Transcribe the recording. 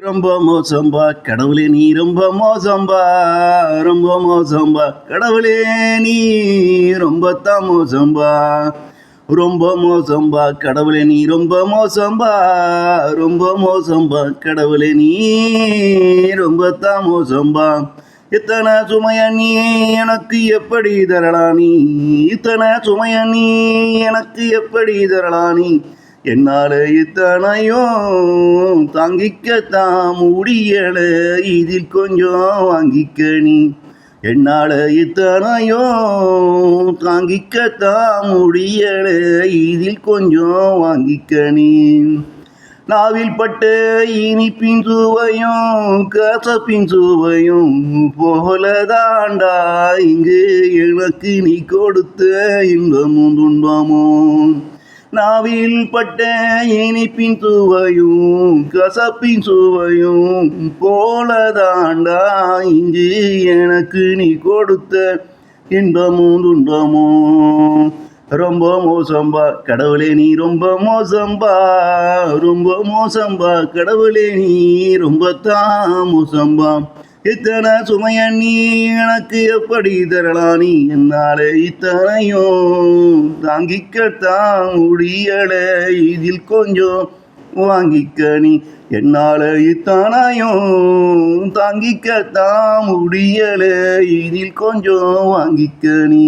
ரொம்ப மோசம்பா கடவுளே நீ ரொம்ப மோசம்பா, ரொம்ப மோசம்பா கடவுளே நீ ரொம்ப தான் மோசம்பா, ரொம்ப மோசம்பா கடவுளே நீ ரொம்ப மோசம்பா, ரொம்ப மோசம்பா கடவுளே நீ ரொம்ப தான் மோசம்பா. இத்தனை சுமைய நீ எனக்கு எப்படி தரலாம் நீ, இத்தனை சுமைய நீ எனக்கு எப்படி தரலாம் நீ, என்னால இத்தனையும் தாங்கிக்கத்தான் முடியல, இதில் கொஞ்சம் வாங்கிக்க நீ, என்னால இத்தனையும் தாங்கிக்கத்தான் முடியல, இதில் கொஞ்சம் வாங்கிக்க நீ. நாவில் பட்ட இனிப்பின் சுவையும் கசப்பின் சுவையும் போலதாண்டா இங்கு எனக்கு நீ கொடுத்த இன்பமும் துன்பமும். நாவில் பட்ட இனிப்பின் சுவையும் கசப்பின் சுவையும் போலதாண்டா இங்கு எனக்கு நீ கொடுத்த இன்பமும் துன்பமும். ரொம்ப மோசம்பா கடவுளே நீ ரொம்ப மோசம்பா, ரொம்ப மோசம்பா கடவுளே நீ ரொம்ப தான் மோசம்பா. இத்தனை சுமைய நீ எனக்கு எப்படி தரலாம் நீ, என்னால இத்தனையும் தாங்கிக்கத்தான் முடியல, இதில் கொஞ்சம் வாங்கிக்க நீ, என்னால இத்தனையும் தாங்கிக்கத்தான் முடியல, இதில் கொஞ்சம் வாங்கிக்க நீ.